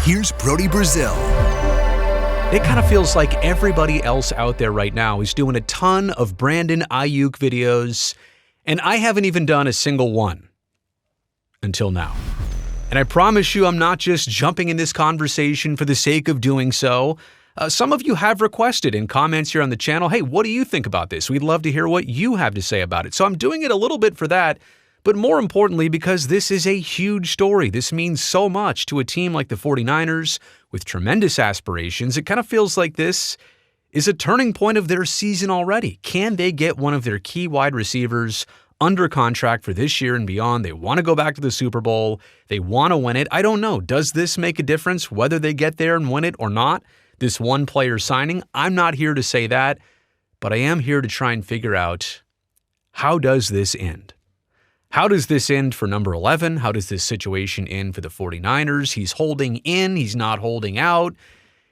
Here's Brody Brazil. It kind of feels like everybody else out there right now is doing a ton of Brandon Aiyuk videos, and I haven't even done a single one until now. And I promise you I'm not just jumping in this conversation for the sake of doing so. Some of you have requested in comments here on the channel, hey, what do you think about this? We'd love to hear what you have to say about it. So I'm doing it a little bit for that, but more importantly, because this is a huge story. This means so much to a team like the 49ers with tremendous aspirations. It kind of feels like this is a turning point of their season already. Can they get one of their key wide receivers under contract for this year and beyond? They want to go back to the Super Bowl. They want to win it. I don't know. Does this make a difference whether they get there and win it or not? This one player signing? I'm not here to say that, but I am here to try and figure out, how does this end? How does this end for number 11? How does this situation end for the 49ers? He's holding in. He's not holding out.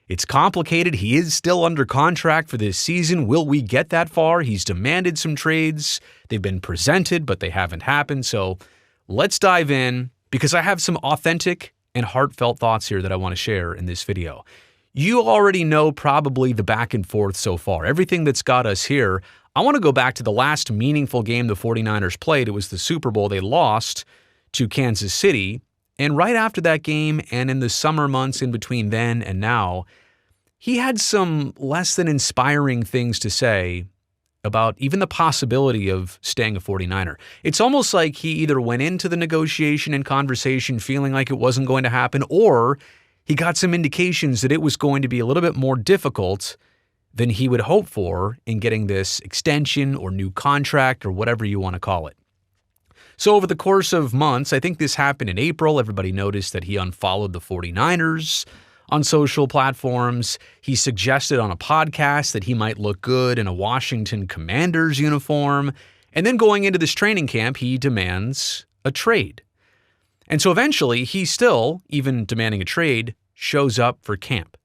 It's complicated. He is still under contract for this season. Will we get that far? He's demanded some trades. They've been presented, but they haven't happened. So let's dive in, because I have some authentic and heartfelt thoughts here that I want to share in this video. You already know probably the back and forth so far, everything that's got us here. I want to go back to the last meaningful game the 49ers played. It was the Super Bowl. They lost to Kansas City. And right after that game, and in the summer months in between then and now, he had some less than inspiring things to say about even the possibility of staying a 49er. It's almost like he either went into the negotiation and conversation feeling like it wasn't going to happen, or he got some indications that it was going to be a little bit more difficult than he would hope for in getting this extension or new contract or whatever you want to call it. So over the course of months, I think this happened in April, everybody noticed that he unfollowed the 49ers on social platforms. He suggested on a podcast that he might look good in a Washington Commanders uniform. And then going into this training camp, he demands a trade. And so eventually, he still, even demanding a trade, shows up for camp.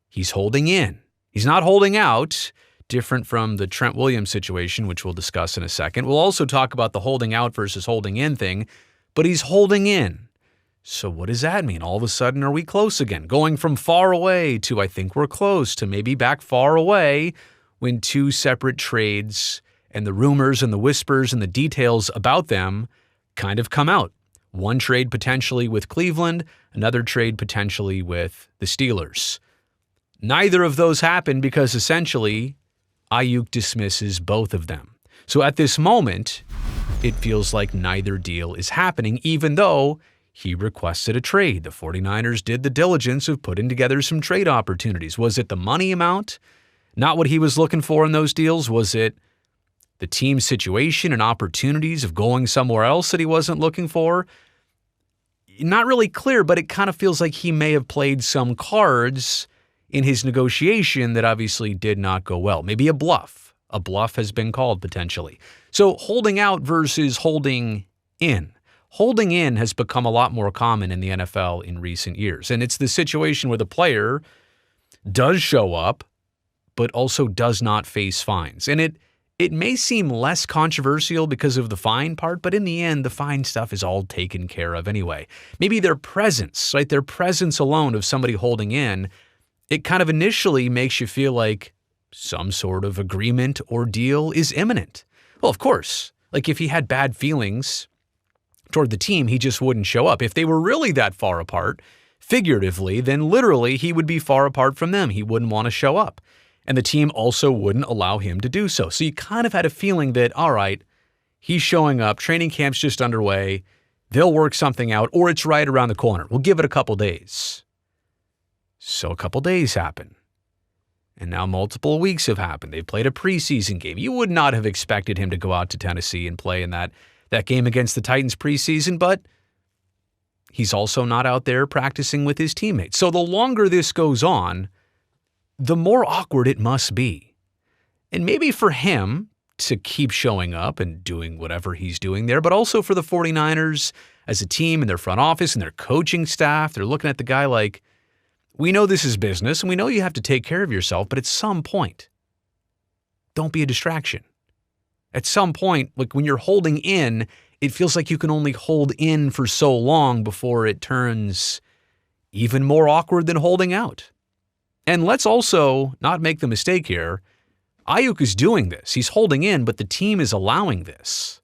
He's holding in. He's not holding out, different from the Trent Williams situation, which we'll discuss in a second. We'll also talk about the holding out versus holding in thing, but he's holding in. So what does that mean? All of a sudden, are we close again? Going from far away to I think we're close to maybe back far away, when two separate trades and the rumors and the whispers and the details about them kind of come out. One trade potentially with Cleveland, another trade potentially with the Steelers. Neither of those happened because essentially Aiyuk dismisses both of them. So at this moment, it feels like neither deal is happening, even though he requested a trade. The 49ers did the diligence of putting together some trade opportunities. Was it the money amount? Not what he was looking for in those deals? Was it the team situation and opportunities of going somewhere else that he wasn't looking for? Not really clear, but it kind of feels like he may have played some cards in his negotiation that obviously did not go well. Maybe a bluff. A bluff has been called potentially. So holding out versus holding in. Holding in has become a lot more common in the NFL in recent years. And it's the situation where the player does show up, but also does not face fines. And it may seem less controversial because of the fine part, but in the end, the fine stuff is all taken care of anyway. Maybe their presence, right? Their presence alone of somebody holding in, it kind of initially makes you feel like some sort of agreement or deal is imminent. Well, of course, like if he had bad feelings toward the team, he just wouldn't show up. If they were really that far apart, figuratively, then literally he would be far apart from them. He wouldn't want to show up. And the team also wouldn't allow him to do so. So you kind of had a feeling that, all right, he's showing up, training camp's just underway, they'll work something out, or it's right around the corner. We'll give it a couple days. So a couple days happen. And now multiple weeks have happened. They've played a preseason game. You would not have expected him to go out to Tennessee and play in that game against the Titans preseason, but he's also not out there practicing with his teammates. So the longer this goes on, the more awkward it must be. And maybe for him to keep showing up and doing whatever he's doing there, but also for the 49ers as a team and their front office and their coaching staff, they're looking at the guy like, we know this is business and we know you have to take care of yourself, but at some point, don't be a distraction. At some point, like when you're holding in, it feels like you can only hold in for so long before it turns even more awkward than holding out. And let's also not make the mistake here. Aiyuk is doing this. He's holding in, but the team is allowing this.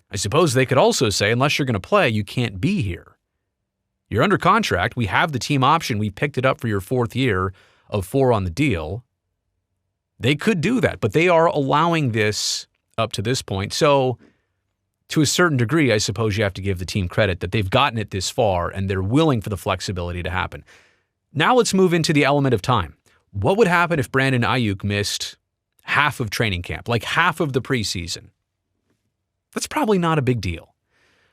I suppose they could also say, unless you're going to play, you can't be here. You're under contract. We have the team option. We picked it up for your 4th year of 4 on the deal. They could do that, but they are allowing this up to this point. So to a certain degree, I suppose you have to give the team credit that they've gotten it this far and they're willing for the flexibility to happen. Now let's move into the element of time. What would happen if Brandon Aiyuk missed half of training camp, like half of the preseason? That's probably not a big deal.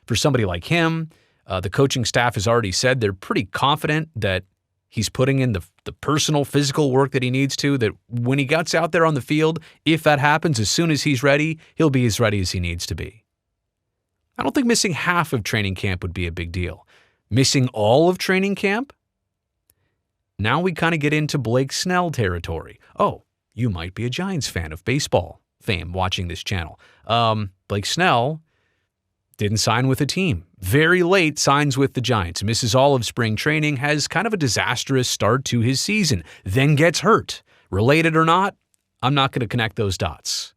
For somebody like him, the coaching staff has already said they're pretty confident that he's putting in the personal, physical work that he needs to, that when he gets out there on the field, if that happens, as soon as he's ready, he'll be as ready as he needs to be. I don't think missing half of training camp would be a big deal. Missing all of training camp? Now we kind of get into Blake Snell territory. Oh, you might be a Giants fan of baseball fame watching this channel. Blake Snell didn't sign with a team. Very late signs with the Giants. Misses all of spring training, has kind of a disastrous start to his season, then gets hurt. Related or not, I'm not going to connect those dots.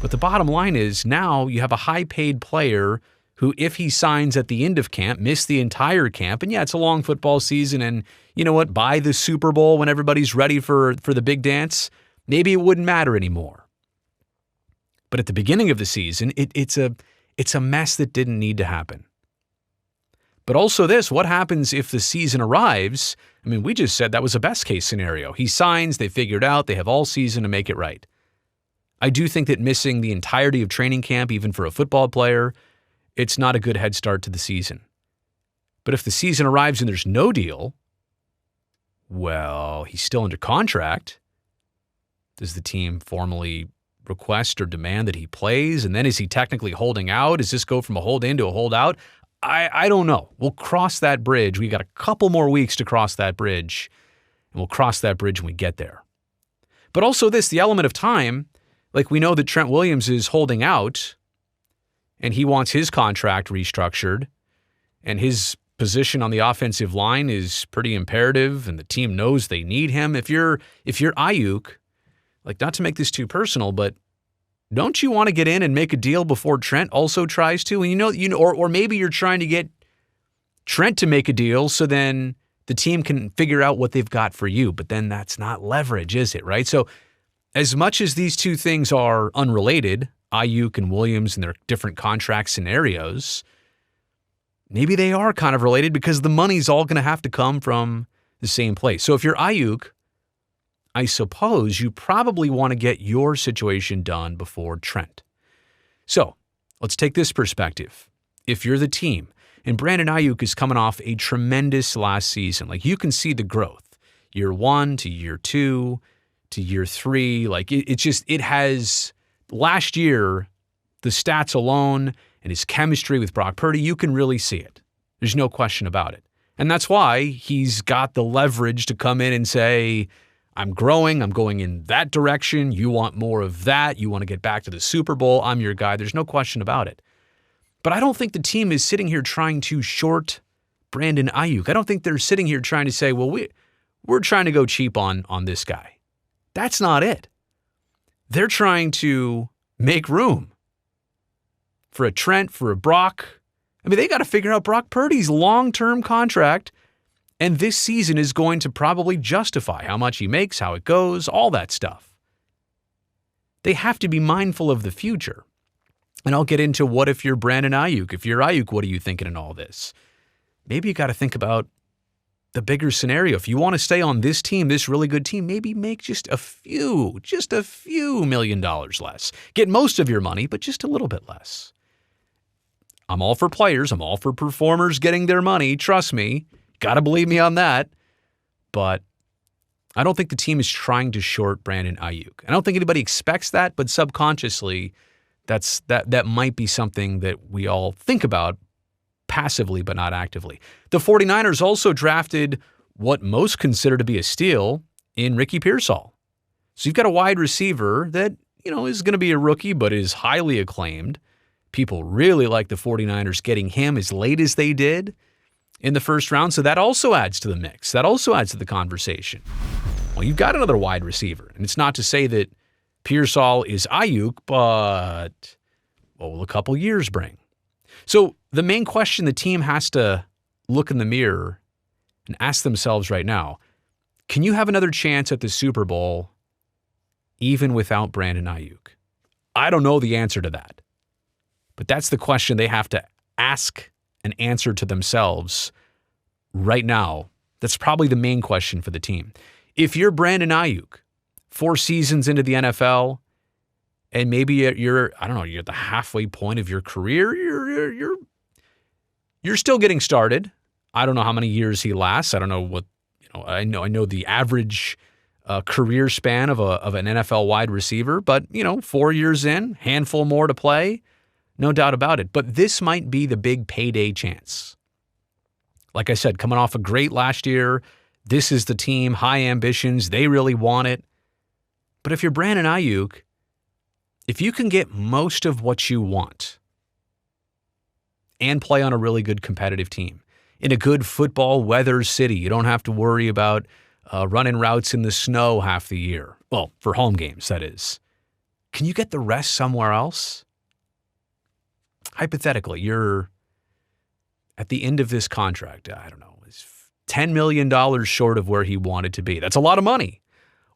But the bottom line is now you have a high-paid player who, if he signs at the end of camp, missed the entire camp. And yeah, it's a long football season. And you know what? By the Super Bowl, when everybody's ready for the big dance, maybe it wouldn't matter anymore. But at the beginning of the season, it's a mess that didn't need to happen. But also this, what happens if the season arrives? I mean, we just said that was a best-case scenario. He signs, they figured out, they have all season to make it right. I do think that missing the entirety of training camp, even for a football player, it's not a good head start to the season. But if the season arrives and there's no deal, well, he's still under contract. Does the team formally request or demand that he plays? And then is he technically holding out? Does this go from a hold in to a hold out? I don't know. We'll cross that bridge. We got a couple more weeks to cross that bridge, and we'll cross that bridge when we get there. But also this, the element of time, like we know that Trent Williams is holding out and he wants his contract restructured and his position on the offensive line is pretty imperative and the team knows they need him. If you're Aiyuk, like not to make this too personal, but don't you want to get in and make a deal before Trent also tries to? And or maybe you're trying to get Trent to make a deal so then the team can figure out what they've got for you. But then that's not leverage, is it? Right? So as much as these two things are unrelated, Aiyuk and Williams and their different contract scenarios, maybe they are kind of related because the money's all going to have to come from the same place. So if you're Aiyuk, I suppose you probably want to get your situation done before Trent. So let's take this perspective. If you're the team, and Brandon Aiyuk is coming off a tremendous last season, like you can see the growth, year 1 to year 2 to year 3, like it has, last year, the stats alone and his chemistry with Brock Purdy, you can really see it. There's no question about it. And that's why he's got the leverage to come in and say, I'm growing, I'm going in that direction, you want more of that, you want to get back to the Super Bowl, I'm your guy, there's no question about it. But I don't think the team is sitting here trying to short Brandon Aiyuk. I don't think they're sitting here trying to say, well, we're trying to go cheap on this guy. That's not it. They're trying to make room for a Trent, for a Brock. I mean, they got to figure out Brock Purdy's long-term contract, and this season is going to probably justify how much he makes, how it goes, all that stuff. They have to be mindful of the future. And I'll get into what if you're Brandon Aiyuk. If you're Aiyuk, what are you thinking in all this? Maybe you got to think about the bigger scenario. If you want to stay on this team, this really good team, maybe make just a few $1 million less. Get most of your money, but just a little bit less. I'm all for players. I'm all for performers getting their money. Trust me. Got to believe me on that. But I don't think the team is trying to short Brandon Aiyuk. I don't think anybody expects that, but subconsciously, that might be something that we all think about passively, but not actively. The 49ers also drafted what most consider to be a steal in Ricky Pearsall. So you've got a wide receiver that, is going to be a rookie, but is highly acclaimed. People really like the 49ers getting him as late as they did. in the first round, so that also adds to the mix. That also adds to the conversation. Well, you've got another wide receiver, and it's not to say that Pearsall is Aiyuk, but what will a couple years bring? So the main question the team has to look in the mirror and ask themselves right now, can you have another chance at the Super Bowl even without Brandon Aiyuk? I don't know the answer to that, but that's the question they have to ask and answer to themselves right now. That's probably the main question for the team. If you're Brandon Aiyuk, 4 seasons into the NFL, and maybe you're at the halfway point of your career, you're still getting started. I don't know how many years he lasts. I don't know what, I know the average career span of an NFL wide receiver, but 4 years in, handful more to play, no doubt about it. But this might be the big payday chance. Like I said, coming off a great last year, this is the team, high ambitions, they really want it. But if you're Brandon Aiyuk, if you can get most of what you want and play on a really good competitive team in a good football weather city, you don't have to worry about running routes in the snow half the year. Well, for home games, that is. Can you get the rest somewhere else? Hypothetically, you're at the end of this contract, I don't know, is $10 million short of where he wanted to be. That's a lot of money.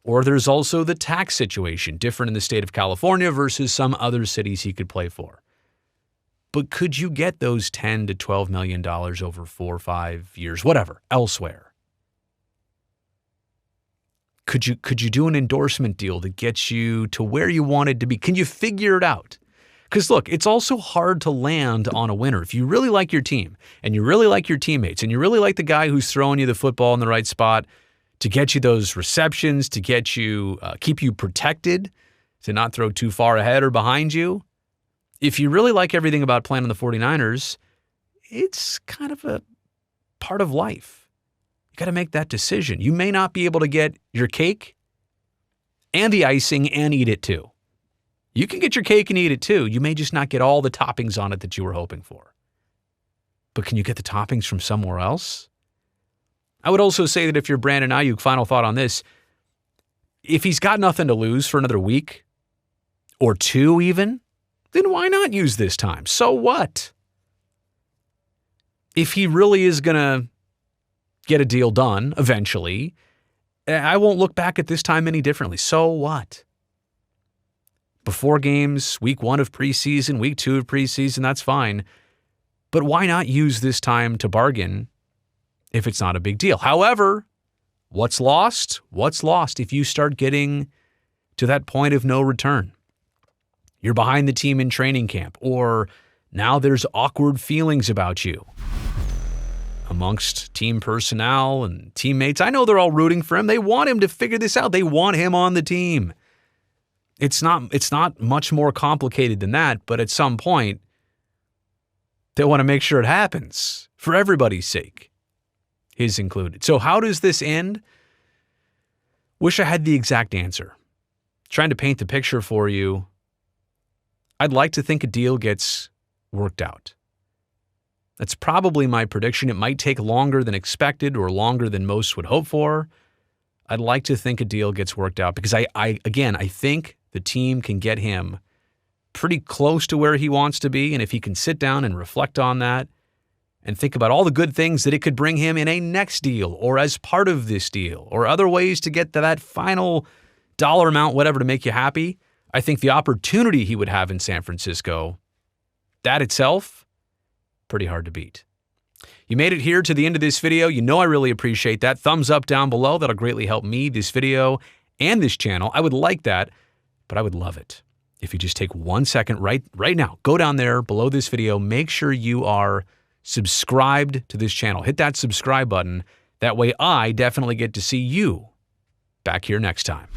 Or there's also the tax situation, different in the state of California versus some other cities he could play for. But could you get those $10 to $12 million over 4 or 5 years, whatever, elsewhere? Could you do an endorsement deal that gets you to where you wanted to be? Can you figure it out? Because look, it's also hard to land on a winner. If you really like your team and you really like your teammates and you really like the guy who's throwing you the football in the right spot to get you those receptions, to get you, keep you protected, to not throw too far ahead or behind you. If you really like everything about playing on the 49ers, it's kind of a part of life. You got to make that decision. You may not be able to get your cake and the icing and eat it too. You can get your cake and eat it too. You may just not get all the toppings on it that you were hoping for. But can you get the toppings from somewhere else? I would also say that if you're Brandon Aiyuk, final thought on this, if he's got nothing to lose for another week or 2 even, then why not use this time? So what? If he really is going to get a deal done eventually, I won't look back at this time any differently. So what? Before games, week 1 of preseason, week 2 of preseason, that's fine. But why not use this time to bargain if it's not a big deal? However, what's lost? What's lost if you start getting to that point of no return? You're behind the team in training camp, or now there's awkward feelings about you amongst team personnel and teammates. I know they're all rooting for him. They want him to figure this out. They want him on the team. It's not much more complicated than that, but at some point, they want to make sure it happens for everybody's sake, his included. So how does this end? Wish I had the exact answer. Trying to paint the picture for you. I'd like to think a deal gets worked out. That's probably my prediction. It might take longer than expected or longer than most would hope for. I'd like to think a deal gets worked out because I think the team can get him pretty close to where he wants to be. And if he can sit down and reflect on that and think about all the good things that it could bring him in a next deal or as part of this deal or other ways to get to that final dollar amount, whatever, to make you happy, I think the opportunity he would have in San Francisco, that itself, pretty hard to beat. You made it here to the end of this video. You know I really appreciate that. Thumbs up down below. That'll greatly help me, this video, and this channel. I would like that, but I would love it if you just take 1 second right now. Go down there below this video. Make sure you are subscribed to this channel. Hit that subscribe button. That way I definitely get to see you back here next time.